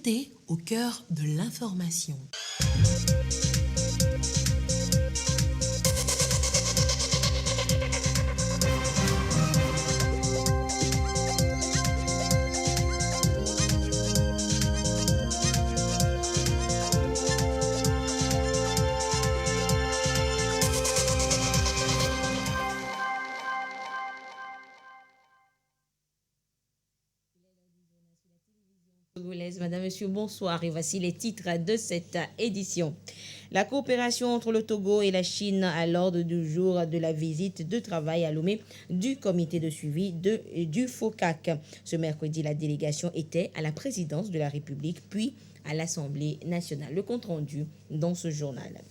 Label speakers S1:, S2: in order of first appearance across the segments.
S1: vérité au cœur de l'information.
S2: Madame, Monsieur, bonsoir et voici les titres de cette édition. La coopération entre le Togo et la Chine à l'ordre du jour de la visite de travail à Lomé du comité de suivi du FOCAC. Ce mercredi, la délégation était à la présidence de la République puis à l'Assemblée nationale. Le compte rendu dans ce journal.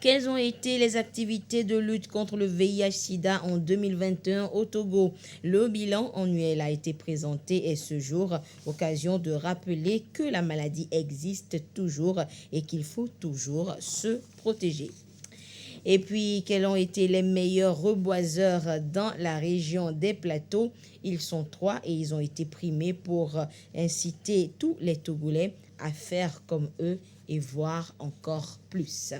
S2: Quelles ont été les activités de lutte contre le VIH-Sida en 2021 au Togo? Le bilan annuel a été présenté et ce jour, occasion de rappeler que la maladie existe toujours et qu'il faut toujours se protéger. Et puis, quels ont été les meilleurs reboiseurs dans la région des plateaux? Ils sont 3 et ils ont été primés pour inciter tous les Togolais à faire comme eux et voir encore plus.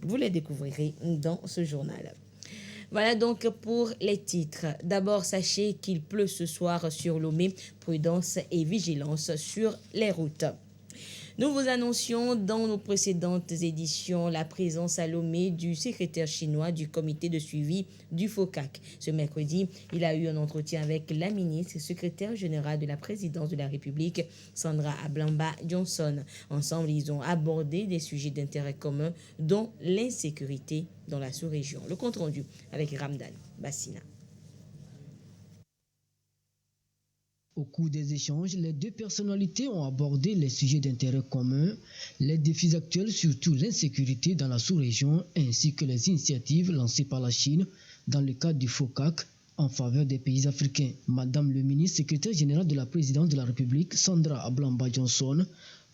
S2: Vous les découvrirez dans ce journal. Voilà donc pour les titres. D'abord, sachez qu'il pleut ce soir sur Lomé. Prudence et vigilance sur les routes. Nous vous annoncions dans nos précédentes éditions la présence à Lomé du secrétaire chinois du comité de suivi du FOCAC. Ce mercredi, il a eu un entretien avec la ministre et secrétaire générale de la présidence de la République, Sandra Ablamba Johnson. Ensemble, ils ont abordé des sujets d'intérêt commun, dont l'insécurité dans la sous-région. Le compte rendu avec Ramdan Bassina.
S3: Au cours des échanges, les deux personnalités ont abordé les sujets d'intérêt commun, les défis actuels, surtout l'insécurité dans la sous-région, ainsi que les initiatives lancées par la Chine dans le cadre du FOCAC en faveur des pays africains. Madame le ministre secrétaire général de la présidence de la République, Sandra Ablamba Johnson,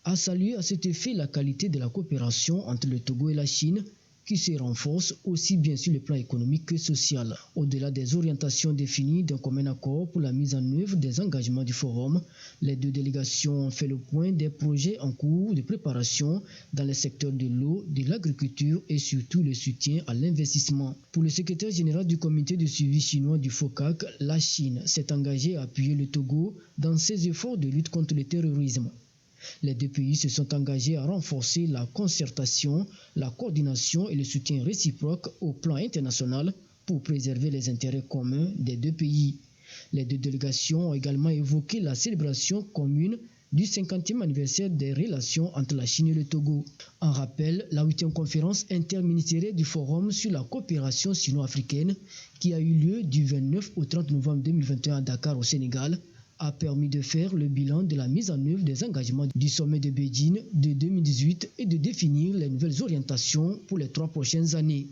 S3: a salué à cet effet la qualité de la coopération entre le Togo et la Chine, qui se renforce aussi bien sur le plan économique que social. Au-delà des orientations définies d'un commun accord pour la mise en œuvre des engagements du forum, les deux délégations ont fait le point des projets en cours de préparation dans les secteurs de l'eau, de l'agriculture et surtout le soutien à l'investissement. Pour le secrétaire général du comité de suivi chinois du FOCAC, la Chine s'est engagée à appuyer le Togo dans ses efforts de lutte contre le terrorisme. Les deux pays se sont engagés à renforcer la concertation, la coordination et le soutien réciproque au plan international pour préserver les intérêts communs des deux pays. Les deux délégations ont également évoqué la célébration commune du 50e anniversaire des relations entre la Chine et le Togo. En rappel, la 8e conférence interministérielle du Forum sur la coopération sino-africaine, qui a eu lieu du 29 au 30 novembre 2021 à Dakar au Sénégal, a permis de faire le bilan de la mise en œuvre des engagements du sommet de Beijing de 2018 et de définir les nouvelles orientations pour les 3 prochaines années.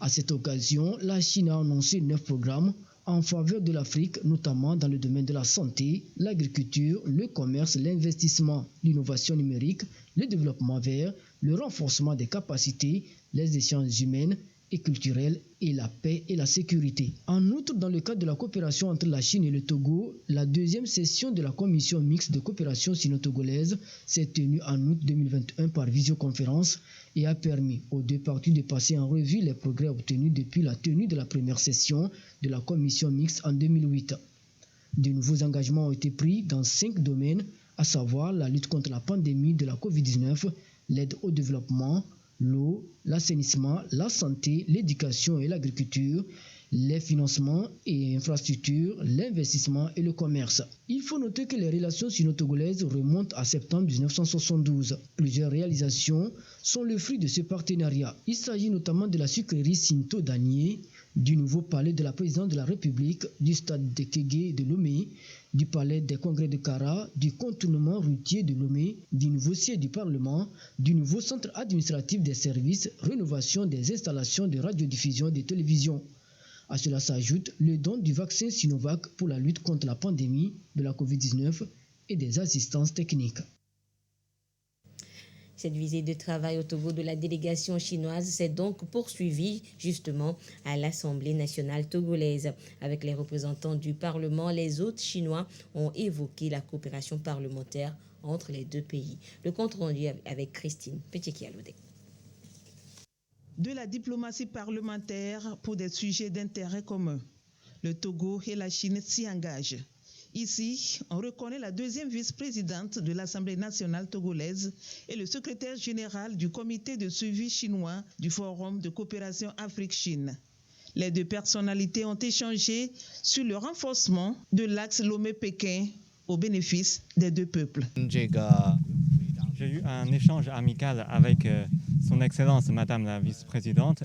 S3: À cette occasion, la Chine a annoncé 9 programmes en faveur de l'Afrique, notamment dans le domaine de la santé, l'agriculture, le commerce, l'investissement, l'innovation numérique, le développement vert, le renforcement des capacités, les échanges humains et culturelle et la paix et la sécurité. En outre, dans le cadre de la coopération entre la Chine et le Togo, la deuxième session de la commission mixte de coopération sino-togolaise s'est tenue en août 2021 par visioconférence et a permis aux deux parties de passer en revue les progrès obtenus depuis la tenue de la première session de la commission mixte en 2008. De nouveaux engagements ont été pris dans 5 domaines, à savoir la lutte contre la pandémie de la COVID-19, l'aide au développement, l'eau, l'assainissement, la santé, l'éducation et l'agriculture, les financements et infrastructures, l'investissement et le commerce. Il faut noter que les relations sino-togolaises remontent à septembre 1972. Plusieurs réalisations sont le fruit de ce partenariat. Il s'agit notamment de la sucrerie Sinto Danier, du nouveau palais de la présidence de la République, du stade de Kégué de Lomé, du palais des congrès de Kara, du contournement routier de Lomé, du nouveau siège du Parlement, du nouveau centre administratif des services, rénovation des installations de radiodiffusion et de télévision. À cela s'ajoute le don du vaccin Sinovac pour la lutte contre la pandémie de la COVID-19 et des assistances techniques.
S2: Cette visite de travail au Togo de la délégation chinoise s'est donc poursuivie justement à l'Assemblée nationale togolaise. Avec les représentants du Parlement, les hôtes chinois ont évoqué la coopération parlementaire entre les deux pays. Le compte rendu avec Christine Petit-Kialoudé.
S4: De la diplomatie parlementaire pour des sujets d'intérêt commun. Le Togo et la Chine s'y engagent. Ici, on reconnaît la deuxième vice-présidente de l'Assemblée nationale togolaise et le secrétaire général du comité de suivi chinois du Forum de coopération Afrique-Chine. Les deux personnalités ont échangé sur le renforcement de l'axe Lomé-Pékin au bénéfice des deux peuples.
S5: J'ai eu un échange amical avec son Excellence Madame la Vice-présidente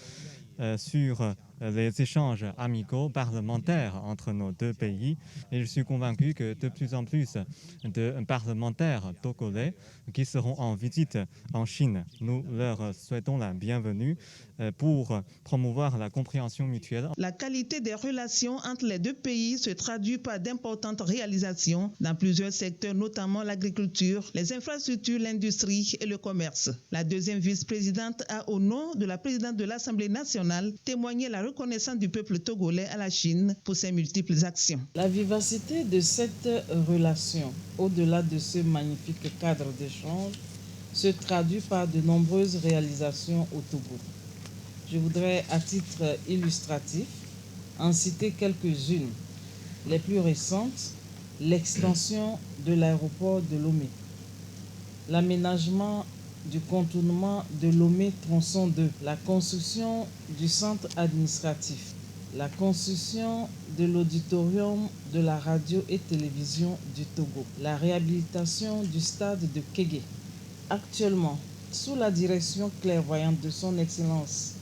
S5: sur les échanges amicaux parlementaires entre nos deux pays. Et je suis convaincu que de plus en plus de parlementaires togolais qui seront en visite en Chine, nous leur souhaitons la bienvenue pour promouvoir la compréhension mutuelle.
S4: La qualité des relations entre les deux pays se traduit par d'importantes réalisations dans plusieurs secteurs, notamment l'agriculture, les infrastructures, l'industrie et le commerce. La deuxième vice-présidente a, au nom de la présidente de l'Assemblée nationale, témoigné la reconnaissance du peuple togolais à la Chine pour ses multiples actions.
S6: La vivacité de cette relation, au-delà de ce magnifique cadre d'échange, se traduit par de nombreuses réalisations au Togo. Je voudrais, à titre illustratif, en citer quelques-unes. Les plus récentes, l'extension de l'aéroport de Lomé, l'aménagement du contournement de Lomé tronçon 2, la construction du centre administratif, la construction de l'auditorium de la radio et télévision du Togo, la réhabilitation du stade de Kégué. Actuellement, sous la direction clairvoyante de son Excellence,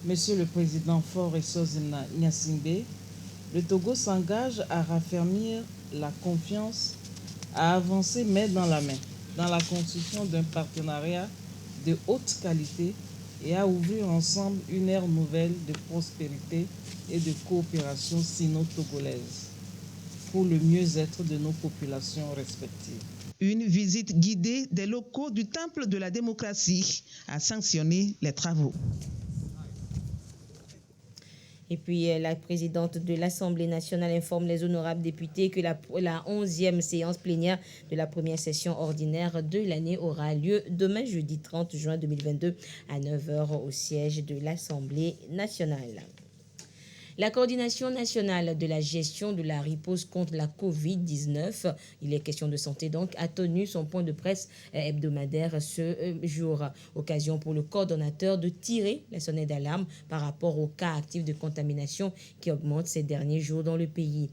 S6: Monsieur le Président Faure Essozina Nyasingbe, le Togo s'engage à raffermir la confiance, à avancer main dans la main dans la construction d'un partenariat de haute qualité et à ouvrir ensemble une ère nouvelle de prospérité et de coopération sino-togolaise pour le mieux-être de nos populations respectives.
S4: Une visite guidée des locaux du Temple de la démocratie a sanctionné les travaux.
S2: Et puis, la présidente de l'Assemblée nationale informe les honorables députés que la 11e séance plénière de la première session ordinaire de l'année aura lieu demain, jeudi 30 juin 2022, à 9h au siège de l'Assemblée nationale. La coordination nationale de la gestion de la riposte contre la Covid-19, il est question de santé donc, a tenu son point de presse hebdomadaire ce jour. Occasion pour le coordonnateur de tirer la sonnette d'alarme par rapport aux cas actifs de contamination qui augmentent ces derniers jours dans le pays.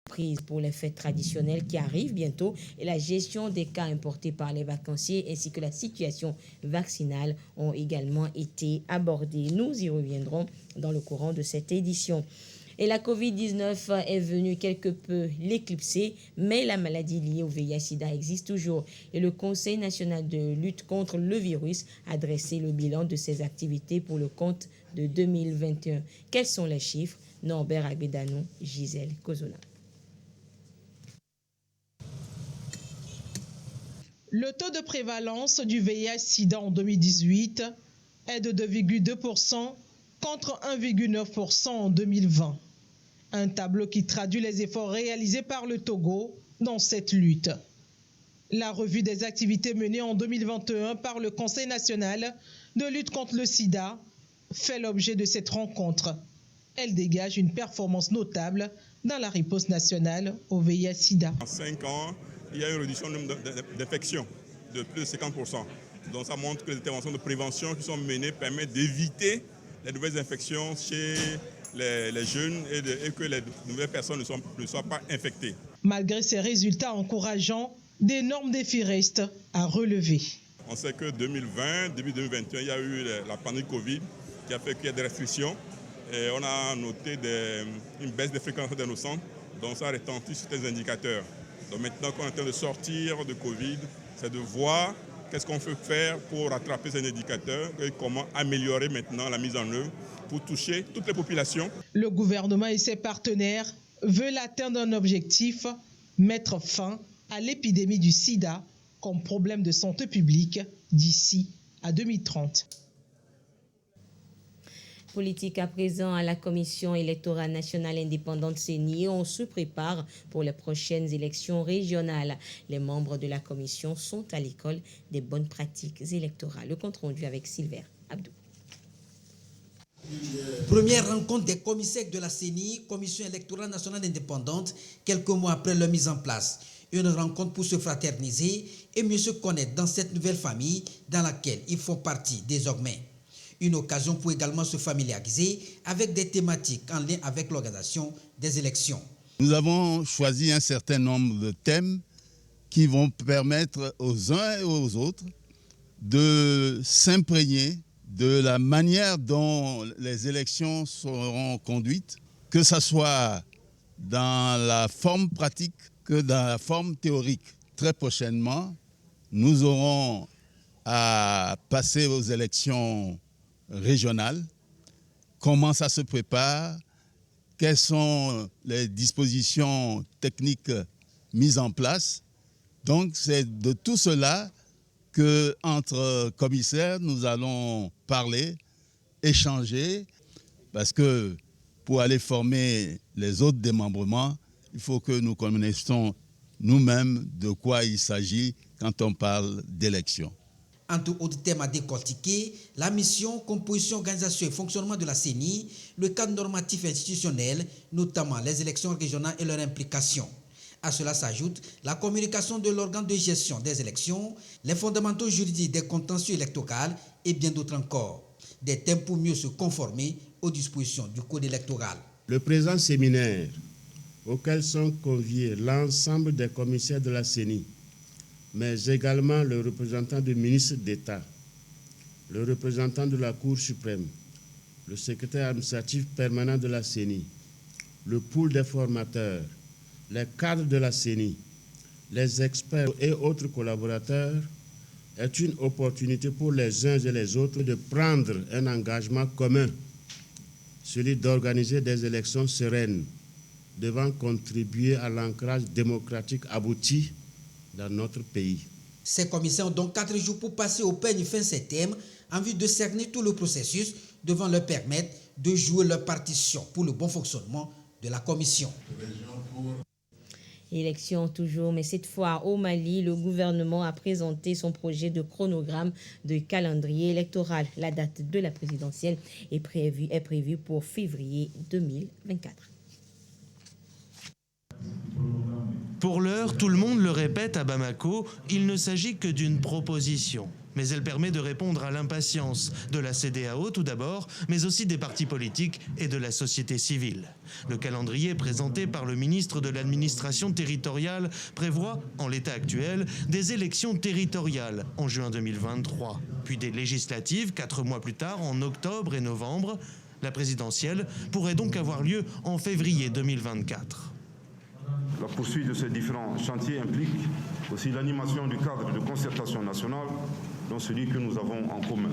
S2: Prise pour les fêtes traditionnelles qui arrivent bientôt et la gestion des cas importés par les vacanciers ainsi que la situation vaccinale ont également été abordées. Nous y reviendrons dans le courant de cette édition. Et la Covid-19 est venue quelque peu l'éclipser, mais la maladie liée au VIH-Sida existe toujours. Et le Conseil national de lutte contre le virus a dressé le bilan de ses activités pour le compte de 2021. Quels sont les chiffres? Norbert Abédanou, Gisèle Kozona.
S7: Le taux de prévalence du VIH-Sida en 2018 est de 2,2% contre 1,9% en 2020. Un tableau qui traduit les efforts réalisés par le Togo dans cette lutte. La revue des activités menées en 2021 par le Conseil national de lutte contre le sida fait l'objet de cette rencontre. Elle dégage une performance notable dans la riposte nationale au VIH-Sida.
S8: En 5 ans, il y a une réduction du nombre d'infections de plus de 50%. Donc ça montre que les interventions de prévention qui sont menées permettent d'éviter les nouvelles infections chez les jeunes et que les nouvelles personnes ne soient pas infectées.
S7: Malgré ces résultats encourageants, d'énormes défis restent à relever.
S8: On sait que 2020, début 2021, il y a eu la pandémie Covid qui a fait qu'il y a des restrictions. Et on a noté une baisse des fréquences dans nos centres, donc ça retentit sur des indicateurs. Donc maintenant qu'on est en train de sortir de Covid, c'est de voir qu'est-ce qu'on peut faire pour rattraper ces indicateurs et comment améliorer maintenant la mise en œuvre pour toucher toutes les populations.
S7: Le gouvernement et ses partenaires veulent atteindre un objectif, mettre fin à l'épidémie du sida comme problème de santé publique d'ici à 2030.
S2: Politique à présent à la Commission électorale nationale indépendante CENI. On se prépare pour les prochaines élections régionales. Les membres de la commission sont à l'école des bonnes pratiques électorales. Le compte rendu avec Sylvain Abdou.
S9: Première rencontre des commissaires de la CENI, Commission électorale nationale indépendante, quelques mois après leur mise en place. Une rencontre pour se fraterniser et mieux se connaître dans cette nouvelle famille dans laquelle ils font partie désormais. Une occasion pour également se familiariser avec des thématiques en lien avec l'organisation des élections.
S10: Nous avons choisi un certain nombre de thèmes qui vont permettre aux uns et aux autres de s'imprégner de la manière dont les élections seront conduites, que ce soit dans la forme pratique que dans la forme théorique. Très prochainement, nous aurons à passer aux élections régionales. Comment ça se prépare? Quelles sont les dispositions techniques mises en place? Donc c'est de tout cela que, entre commissaires, nous allons parler, échanger, parce que pour aller former les autres démembrements, il faut que nous connaissions nous-mêmes de quoi il s'agit quand on parle d'élection.
S9: Entre autres thèmes à décortiquer, la mission, composition, organisation et fonctionnement de la CENI, le cadre normatif et institutionnel, notamment les élections régionales et leur implication. À cela s'ajoute la communication de l'organe de gestion des élections, les fondamentaux juridiques des contentieux électoraux et bien d'autres encore. Des thèmes pour mieux se conformer aux dispositions du Code électoral.
S11: Le présent séminaire, auquel sont conviés l'ensemble des commissaires de la CENI, mais également le représentant du ministre d'État, le représentant de la Cour suprême, le secrétaire administratif permanent de la CENI, le pool des formateurs, les cadres de la CENI, les experts et autres collaborateurs, est une opportunité pour les uns et les autres de prendre un engagement commun, celui d'organiser des élections sereines, devant contribuer à l'ancrage démocratique abouti dans notre pays.
S9: Ces commissaires ont donc 4 jours pour passer au peigne fin septembre en vue de cerner tout le processus devant leur permettre de jouer leur partition pour le bon fonctionnement de la commission.
S2: Élection toujours, mais cette fois au Mali, le gouvernement a présenté son projet de chronogramme de calendrier électoral. La date de la présidentielle est prévue pour février 2024.
S12: Pour l'heure, tout le monde le répète à Bamako, il ne s'agit que d'une proposition. Mais elle permet de répondre à l'impatience de la CEDEAO tout d'abord, mais aussi des partis politiques et de la société civile. Le calendrier présenté par le ministre de l'administration territoriale prévoit, en l'état actuel, des élections territoriales en juin 2023, puis des législatives 4 mois plus tard, en octobre et novembre. La présidentielle pourrait donc avoir lieu en février 2024.
S13: La poursuite de ces différents chantiers implique aussi l'animation du cadre de concertation nationale, dont celui que nous avons en commun.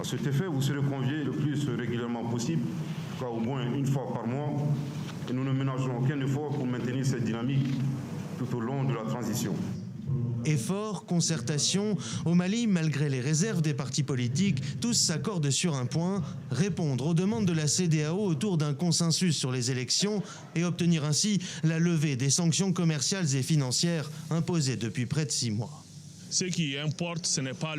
S13: À cet effet, vous serez conviés le plus régulièrement possible, car au moins une fois par mois, et nous ne ménageons aucun effort pour maintenir cette dynamique tout au long de la transition.
S12: Effort, concertation, au Mali, malgré les réserves des partis politiques, tous s'accordent sur un point, répondre aux demandes de la CEDEAO autour d'un consensus sur les élections et obtenir ainsi la levée des sanctions commerciales et financières imposées depuis près de 6 mois.
S14: Ce qui importe, ce n'est pas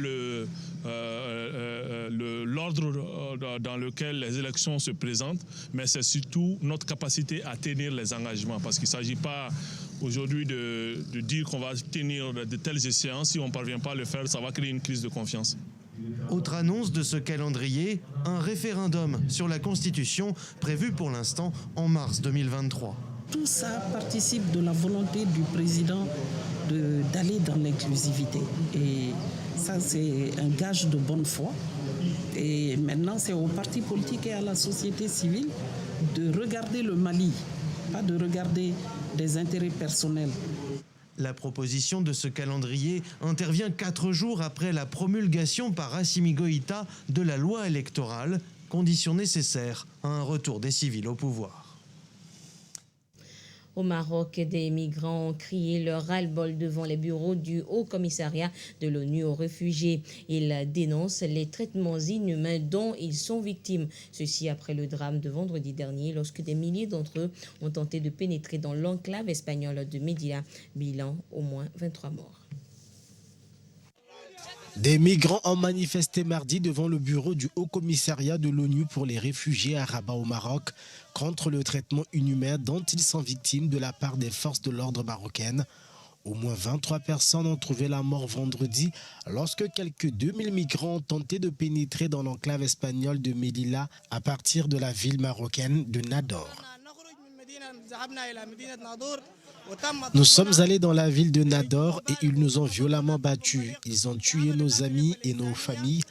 S14: l'ordre dans lequel les élections se présentent, mais c'est surtout notre capacité à tenir les engagements. Parce qu'il ne s'agit pas aujourd'hui de dire qu'on va tenir de telles échéances. Si on ne parvient pas à le faire, ça va créer une crise de confiance.
S12: Autre annonce de ce calendrier, un référendum sur la Constitution prévu pour l'instant en mars 2023.
S15: Tout ça participe de la volonté du président d'aller dans l'inclusivité. Et ça, c'est un gage de bonne foi. Et maintenant, c'est aux partis politiques et à la société civile de regarder le Mali, pas de regarder des intérêts personnels.
S12: La proposition de ce calendrier intervient 4 jours après la promulgation par Assimi Goïta de la loi électorale, condition nécessaire à un retour des civils au pouvoir.
S2: Au Maroc, des migrants ont crié leur ras-le-bol devant les bureaux du Haut-Commissariat de l'ONU aux réfugiés. Ils dénoncent les traitements inhumains dont ils sont victimes. Ceci après le drame de vendredi dernier, lorsque des milliers d'entre eux ont tenté de pénétrer dans l'enclave espagnole de Melilla. Bilan, au moins 23 morts.
S16: Des migrants ont manifesté mardi devant le bureau du Haut-Commissariat de l'ONU pour les réfugiés à Rabat au Maroc contre le traitement inhumain dont ils sont victimes de la part des forces de l'ordre marocaines. Au moins 23 personnes ont trouvé la mort vendredi lorsque quelques 2000 migrants ont tenté de pénétrer dans l'enclave espagnole de Melilla à partir de la ville marocaine de Nador. Nous sommes allés dans la ville de Nador et ils nous ont violemment battus. Ils ont tué nos amis et nos familles.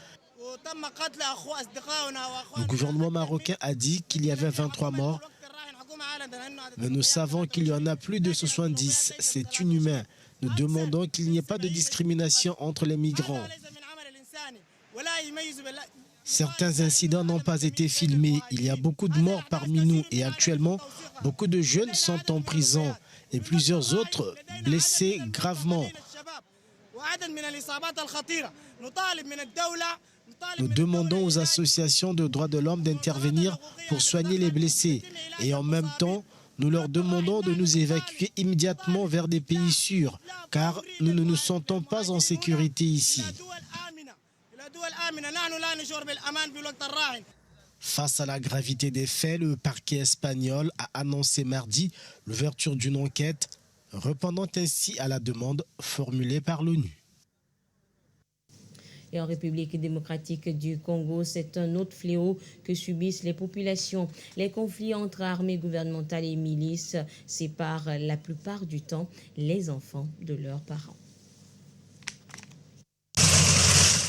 S16: Le gouvernement marocain a dit qu'il y avait 23 morts, mais nous savons qu'il y en a plus de 70. C'est inhumain. Nous demandons qu'il n'y ait pas de discrimination entre les migrants. Certains incidents n'ont pas été filmés. Il y a beaucoup de morts parmi nous et actuellement, beaucoup de jeunes sont en prison et plusieurs autres blessés gravement. Nous demandons aux associations de droits de l'homme d'intervenir pour soigner les blessés et en même temps, nous leur demandons de nous évacuer immédiatement vers des pays sûrs car nous ne nous sentons pas en sécurité ici. Face à la gravité des faits, le parquet espagnol a annoncé mardi l'ouverture d'une enquête, répondant ainsi à la demande formulée par l'ONU.
S2: Et en République démocratique du Congo, c'est un autre fléau que subissent les populations. Les conflits entre armées gouvernementales et milices séparent la plupart du temps les enfants de leurs parents.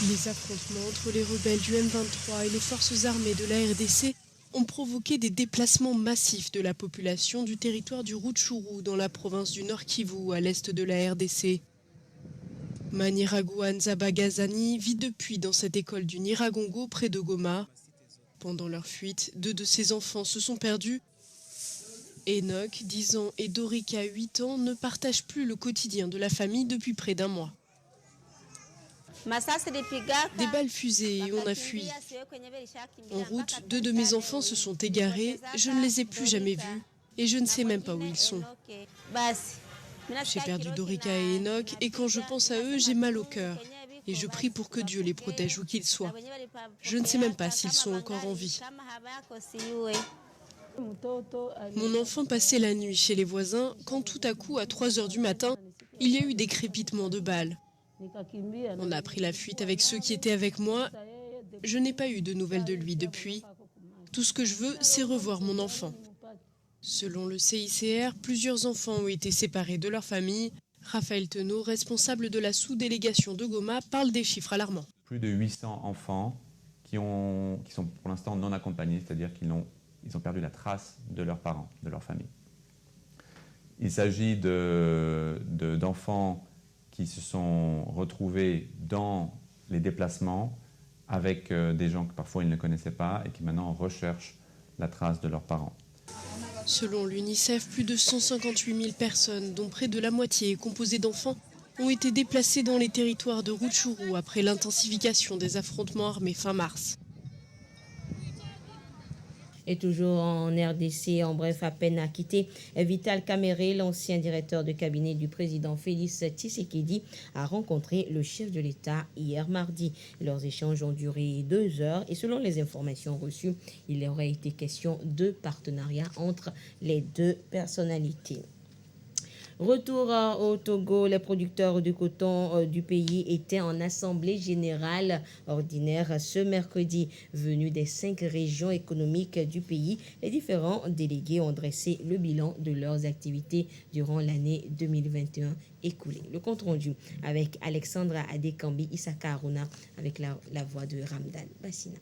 S17: Les affrontements entre les rebelles du M23 et les forces armées de la RDC ont provoqué des déplacements massifs de la population du territoire du Rutshuru dans la province du Nord Kivu à l'est de la RDC. Maniragouane Zabagazani vit depuis dans cette école du Nyiragongo près de Goma. Pendant leur fuite, 2 de ses enfants se sont perdus. Enoch, 10 ans, et Dorika, 8 ans, ne partagent plus le quotidien de la famille depuis près d'1 mois. Des balles fusées et on a fui. En route, 2 de mes enfants se sont égarés, je ne les ai plus jamais vus et je ne sais même pas où ils sont. J'ai perdu Dorika et Enoch et quand je pense à eux, j'ai mal au cœur et je prie pour que Dieu les protège où qu'ils soient. Je ne sais même pas s'ils sont encore en vie. Mon enfant passait la nuit chez les voisins quand tout à coup, à 3 heures du matin, il y a eu des crépitements de balles. On a pris la fuite avec ceux qui étaient avec moi. Je n'ai pas eu de nouvelles de lui depuis. Tout ce que je veux, c'est revoir mon enfant. Selon le CICR, plusieurs enfants ont été séparés de leur famille. Raphaël Tenot, responsable de la sous-délégation de Goma, parle des chiffres alarmants.
S18: Plus de 800 enfants qui sont pour l'instant non accompagnés, c'est-à-dire qu'ils ont perdu la trace de leurs parents, de leur famille. Il s'agit d'enfants qui se sont retrouvés dans les déplacements avec des gens que parfois ils ne connaissaient pas et qui maintenant recherchent la trace de leurs parents.
S17: Selon l'UNICEF, plus de 158 000 personnes, dont près de la moitié est composée d'enfants, ont été déplacées dans les territoires de Rutshuru après l'intensification des affrontements armés fin mars.
S2: Et toujours en RDC, en bref, à peine acquitté, Vital Kamerhe, l'ancien directeur de cabinet du président Félix Tshisekedi, a rencontré le chef de l'État hier mardi. Leurs échanges ont duré 2 heures et selon les informations reçues, il aurait été question de partenariat entre les 2 personnalités. Retour au Togo, les producteurs de coton du pays étaient en assemblée générale ordinaire ce mercredi. Venus des 5 régions économiques du pays, les différents délégués ont dressé le bilan de leurs activités durant l'année 2021 écoulée. Le compte rendu avec Alexandra Adekambi, Isaka Aruna, avec la voix de Ramdan Bassina.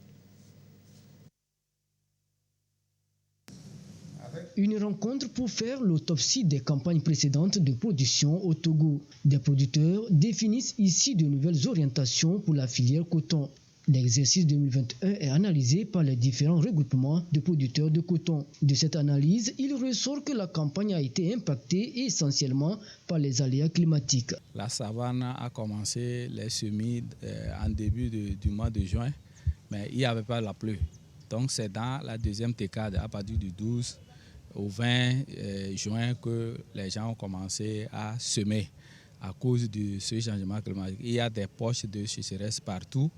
S3: Une rencontre pour faire l'autopsie des campagnes précédentes de production au Togo. Des producteurs définissent ici de nouvelles orientations pour la filière coton. L'exercice 2021 est analysé par les différents regroupements de producteurs de coton. De cette analyse, il ressort que la campagne a été impactée essentiellement par les aléas climatiques.
S19: La savane a commencé les semis en début du mois de juin, mais il n'y avait pas la pluie. Donc c'est dans la deuxième décade, à partir du 12 au 20 juin, que les gens ont commencé à semer à cause de ce changement climatique. Il y a des poches de sécheresse partout.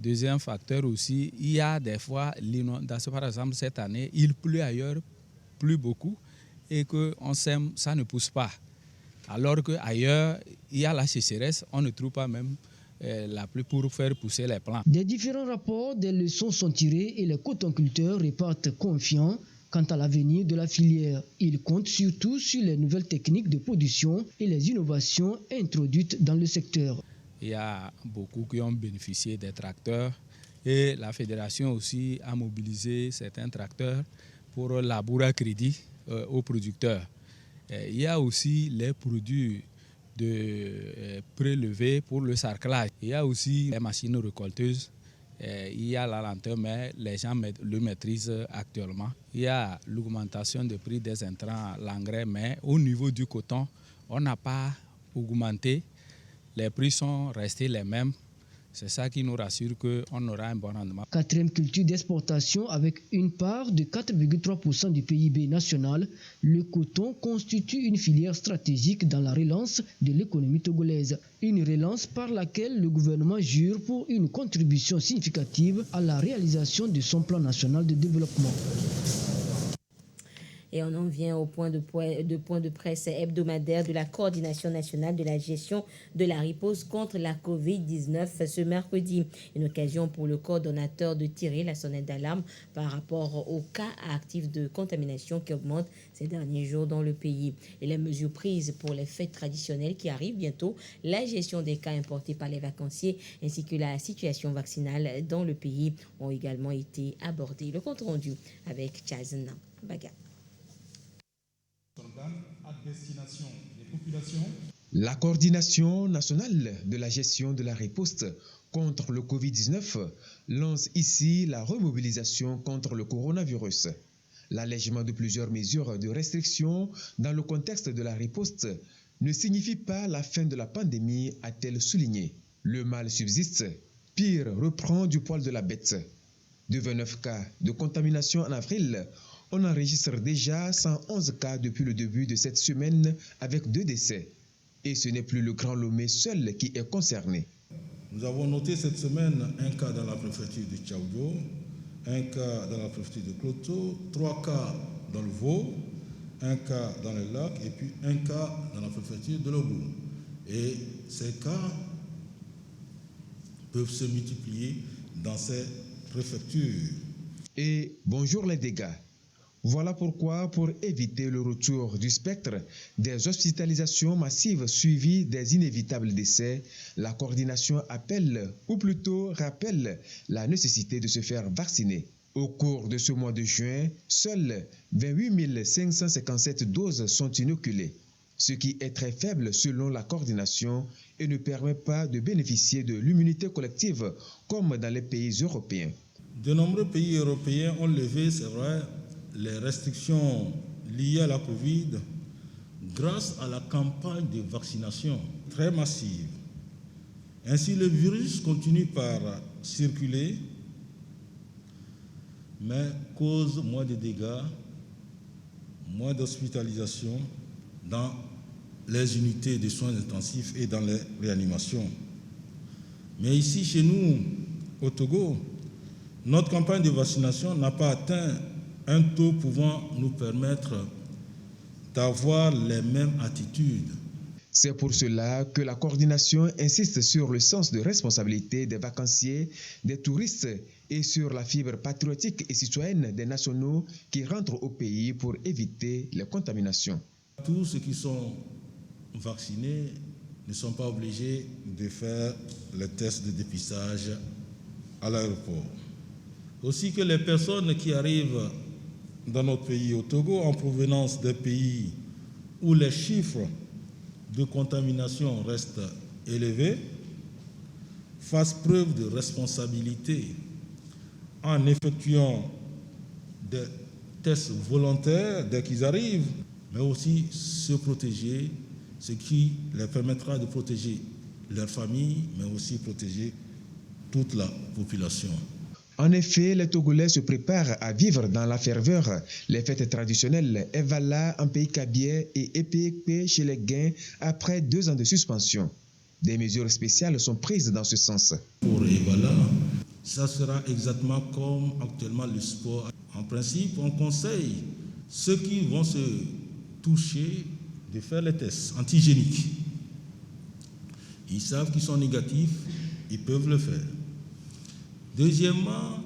S19: Deuxième facteur aussi, il y a des fois l'inondation. Par exemple, cette année, il pleut ailleurs, plus beaucoup, et qu'on sème, ça ne pousse pas. Alors qu'ailleurs, il y a la sécheresse, on ne trouve pas même la pluie pour faire pousser les plants.
S3: Des différents rapports, des leçons sont tirées et les cotonculteurs repartent confiants quant à l'avenir de la filière. Ils comptent surtout sur les nouvelles techniques de production et les innovations introduites dans le secteur.
S19: Il y a beaucoup qui ont bénéficié des tracteurs et la fédération aussi a mobilisé certains tracteurs pour labour à crédit aux producteurs. Il y a aussi les produits de prélevés pour le sarclage. Il y a aussi les machines récolteuses. Il y a la lenteur, mais les gens le maîtrisent actuellement. Il y a l'augmentation du prix des intrants, l'engrais, mais au niveau du coton, on n'a pas augmenté. Les prix sont restés les mêmes. C'est ça qui nous rassure qu'on aura un bon rendement.
S3: Quatrième culture d'exportation avec une part de 4,3% du PIB national, le coton constitue une filière stratégique dans la relance de l'économie togolaise. Une relance par laquelle le gouvernement jure pour une contribution significative à la réalisation de son plan national de développement.
S2: Et on en vient au point de presse hebdomadaire de la coordination nationale de la gestion de la riposte contre la COVID-19 ce mercredi. Une occasion pour le coordonnateur de tirer la sonnette d'alarme par rapport aux cas actifs de contamination qui augmentent ces derniers jours dans le pays. Et les mesures prises pour les fêtes traditionnelles qui arrivent bientôt, la gestion des cas importés par les vacanciers ainsi que la situation vaccinale dans le pays ont également été abordées. Le compte rendu avec Chazna Baga.
S20: À destination des populations.
S21: La coordination nationale de la gestion de la riposte contre le Covid-19 lance ici la remobilisation contre le coronavirus. L'allègement de plusieurs mesures de restriction dans le contexte de la riposte ne signifie pas la fin de la pandémie, a-t-elle souligné. Le mal subsiste, pire reprend du poil de la bête. De 29 cas de contamination en avril, on enregistre déjà 111 cas depuis le début de cette semaine avec 2 décès. Et ce n'est plus le Grand Lomé seul qui est concerné.
S20: Nous avons noté cette semaine un cas dans la préfecture de Tchaoudio, un cas dans la préfecture de Kloto, 3 cas dans le Vaud, un cas dans le lac et puis un cas dans la préfecture de Lobou. Et ces cas peuvent se multiplier dans ces préfectures.
S21: Et bonjour les dégâts. Voilà pourquoi, pour éviter le retour du spectre des hospitalisations massives suivies des inévitables décès, la coordination appelle, ou plutôt rappelle, la nécessité de se faire vacciner. Au cours de ce mois de juin, seules 28 557 doses sont inoculées, ce qui est très faible selon la coordination et ne permet pas de bénéficier de l'immunité collective comme dans les pays européens.
S20: De nombreux pays européens ont levé, c'est vrai, les restrictions liées à la Covid grâce à la campagne de vaccination très massive. Ainsi, le virus continue par circuler, mais cause moins de dégâts, moins d'hospitalisation dans les unités de soins intensifs et dans les réanimations. Mais ici, chez nous, au Togo, notre campagne de vaccination n'a pas atteint un taux pouvant nous permettre d'avoir les mêmes attitudes.
S21: C'est pour cela que la coordination insiste sur le sens de responsabilité des vacanciers, des touristes et sur la fibre patriotique et citoyenne des nationaux qui rentrent au pays pour éviter les contaminations.
S20: Tous ceux qui sont vaccinés ne sont pas obligés de faire le test de dépistage à l'aéroport. Aussi que les personnes qui arrivent dans notre pays, au Togo, en provenance des pays où les chiffres de contamination restent élevés, fassent preuve de responsabilité en effectuant des tests volontaires dès qu'ils arrivent, mais aussi se protéger, ce qui leur permettra de protéger leur famille, mais aussi protéger toute la population.
S21: En effet, les Togolais se préparent à vivre dans la ferveur. Les fêtes traditionnelles Evala en pays Kabier et Epekpe chez les Guins après 2 ans de suspension. Des mesures spéciales sont prises dans ce sens.
S20: Pour Evala, ça sera exactement comme actuellement le sport. En principe, on conseille ceux qui vont se toucher de faire les tests antigéniques. Ils savent qu'ils sont négatifs, ils peuvent le faire. Deuxièmement,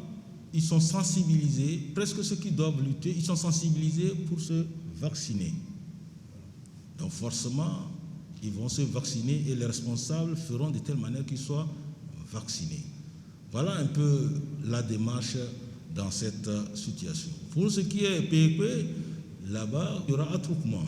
S20: ils sont sensibilisés, presque ceux qui doivent lutter, ils sont sensibilisés pour se vacciner. Donc forcément, ils vont se vacciner et les responsables feront de telle manière qu'ils soient vaccinés. Voilà un peu la démarche dans cette situation. Pour ce qui est PEP, là-bas, il y aura attroupement.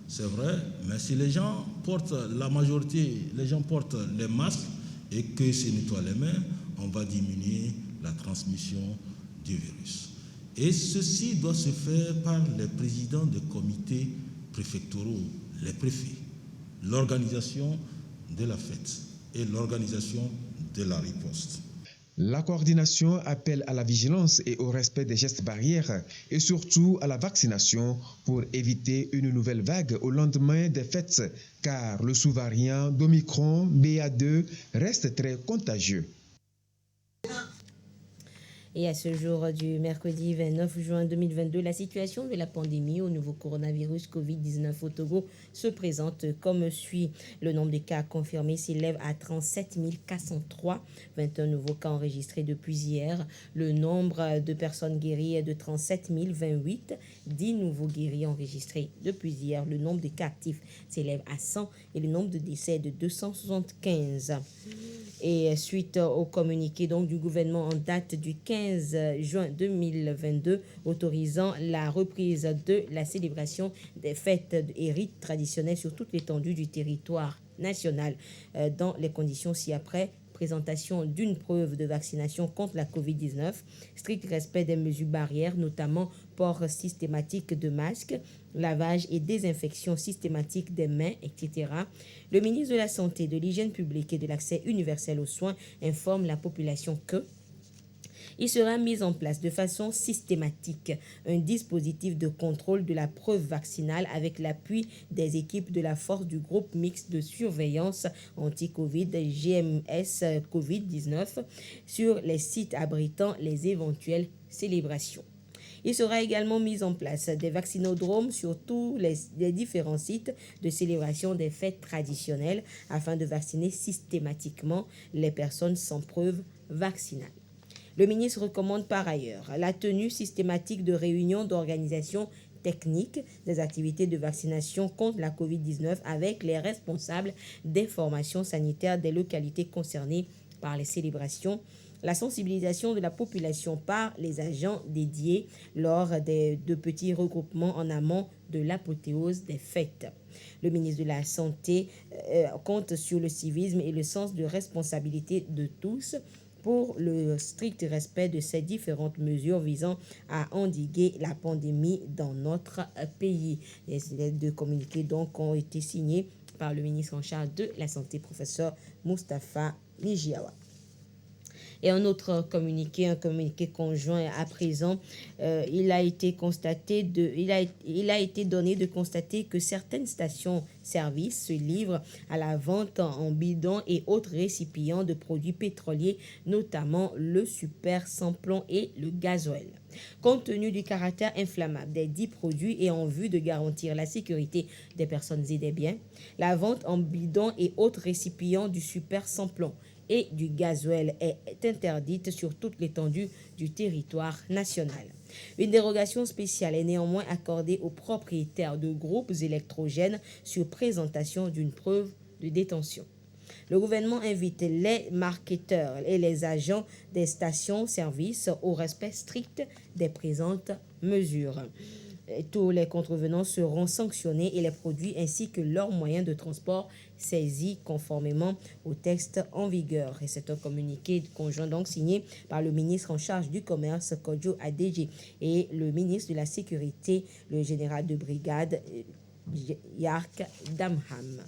S20: C'est vrai, mais si les gens portent, la majorité, les gens portent les masques et que se nettoient les mains, on va diminuer la transmission du virus. Et ceci doit se faire par les présidents de comités préfectoraux, les préfets, l'organisation de la fête et l'organisation de la riposte.
S21: La coordination appelle à la vigilance et au respect des gestes barrières et surtout à la vaccination pour éviter une nouvelle vague au lendemain des fêtes, car le sous-variant d'Omicron BA2 reste très contagieux.
S2: Et à ce jour du mercredi 29 juin 2022, la situation de la pandémie au nouveau coronavirus Covid-19 au Togo se présente comme suit. Le nombre de cas confirmés s'élève à 37 403, 21 nouveaux cas enregistrés depuis hier. Le nombre de personnes guéries est de 37 028, 10 nouveaux guéris enregistrés depuis hier. Le nombre de cas actifs s'élève à 100 et le nombre de décès est de 275. Et suite au communiqué donc du gouvernement en date du 15 juin 2022 autorisant la reprise de la célébration des fêtes et rites traditionnels sur toute l'étendue du territoire national dans les conditions ci-après: présentation d'une preuve de vaccination contre la COVID-19, strict respect des mesures barrières, notamment port systématique de masques, lavage et désinfection systématique des mains, etc. Le ministre de la Santé, de l'Hygiène publique et de l'accès universel aux soins informe la population que il sera mis en place de façon systématique un dispositif de contrôle de la preuve vaccinale avec l'appui des équipes de la force du groupe mixte de surveillance anti-Covid GMS Covid-19 sur les sites abritant les éventuelles célébrations. Il sera également mis en place des vaccinodromes sur tous les différents sites de célébration des fêtes traditionnelles afin de vacciner systématiquement les personnes sans preuve vaccinale. Le ministre recommande par ailleurs la tenue systématique de réunions d'organisation technique des activités de vaccination contre la COVID-19 avec les responsables des formations sanitaires des localités concernées par les célébrations, la sensibilisation de la population par les agents dédiés lors de petits regroupements en amont de l'apothéose des fêtes. Le ministre de la Santé compte sur le civisme et le sens de responsabilité de tous pour le strict respect de ces différentes mesures visant à endiguer la pandémie dans notre pays. Les deux communiqués donc ont été signés par le ministre en charge de la Santé, professeur Moustapha Nijiawa. Et un autre communiqué, un communiqué conjoint à présent, il a été donné de constater que certaines stations-service se livrent à la vente en bidons et autres récipients de produits pétroliers, notamment le super sans plomb et le gasoil. Compte tenu du caractère inflammable des dits produits et en vue de garantir la sécurité des personnes et des biens, la vente en bidons et autres récipients du super sans plomb et du gasoil est interdite sur toute l'étendue du territoire national. Une dérogation spéciale est néanmoins accordée aux propriétaires de groupes électrogènes sur présentation d'une preuve de détention. Le gouvernement invite les marketeurs et les agents des stations-service au respect strict des présentes mesures. Tous les contrevenants seront sanctionnés et les produits ainsi que leurs moyens de transport saisis conformément au texte en vigueur. Et c'est un communiqué conjoint donc signé par le ministre en charge du commerce, Kodjo Adéji, et le ministre de la Sécurité, le général de brigade, Yark Damham.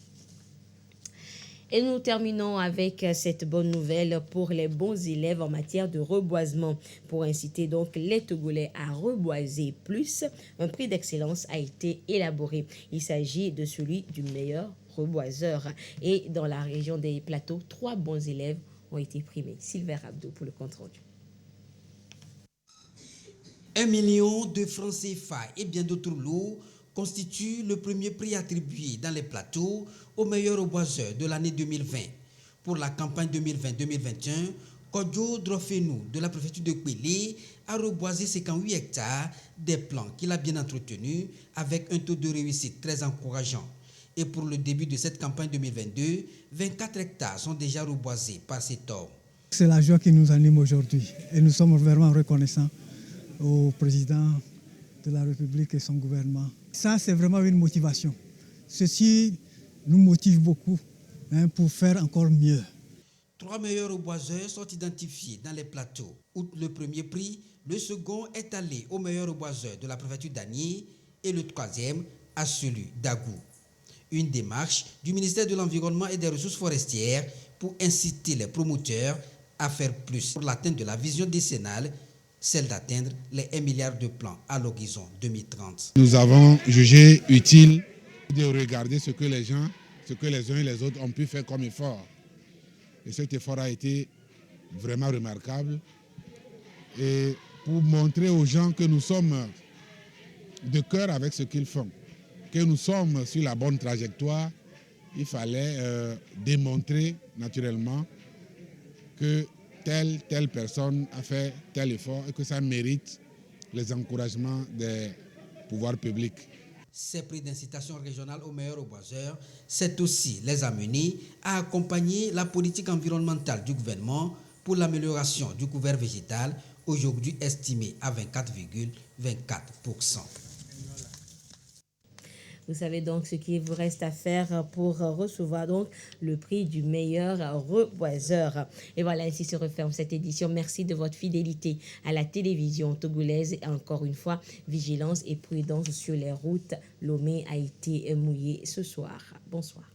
S2: Et nous terminons avec cette bonne nouvelle pour les bons élèves en matière de reboisement. Pour inciter donc les Togolais à reboiser plus, un prix d'excellence a été élaboré. Il s'agit de celui du meilleur reboiseur. Et dans la région des Plateaux, 3 bons élèves ont été primés. Sylvain Abdou pour le compte rendu.
S9: 1 million de francs CFA et bien d'autres lots constitue le premier prix attribué dans les Plateaux au meilleur reboiseur de l'année 2020. Pour la campagne 2020-2021, Kodjo Drofenou de la préfecture de Kpélé a reboisé 58 hectares des plants qu'il a bien entretenus avec un taux de réussite très encourageant. Et pour le début de cette campagne 2022, 24 hectares sont déjà reboisés par cet homme.
S1: C'est la joie qui nous anime aujourd'hui et nous sommes vraiment reconnaissants au président de la République et son gouvernement. Ça, c'est vraiment une motivation. Ceci nous motive beaucoup pour faire encore mieux.
S9: 3 meilleurs reboiseurs sont identifiés dans les Plateaux. Outre le premier prix, le second est allé au meilleur reboiseur de la préfecture d'Agné et le troisième à celui d'Agou. Une démarche du ministère de l'Environnement et des Ressources forestières pour inciter les promoteurs à faire plus pour l'atteinte de la vision décennale, celle d'atteindre les 1 milliard de plants à l'horizon 2030.
S22: Nous avons jugé utile de regarder ce que les uns et les autres ont pu faire comme effort. Et cet effort a été vraiment remarquable. Et pour montrer aux gens que nous sommes de cœur avec ce qu'ils font, que nous sommes sur la bonne trajectoire, il fallait démontrer naturellement que telle personne a fait tel effort et que ça mérite les encouragements des pouvoirs publics.
S9: Ces prix d'incitation régionale aux meilleurs reboiseurs, c'est aussi les amener à accompagner la politique environnementale du gouvernement pour l'amélioration du couvert végétal, aujourd'hui estimé à 24,24%.
S2: Vous savez donc ce qu'il vous reste à faire pour recevoir donc le prix du meilleur reboiseur. Et voilà, ainsi se referme cette édition. Merci de votre fidélité à la télévision togolaise. Et encore une fois, vigilance et prudence sur les routes. Lomé a été mouillé ce soir. Bonsoir.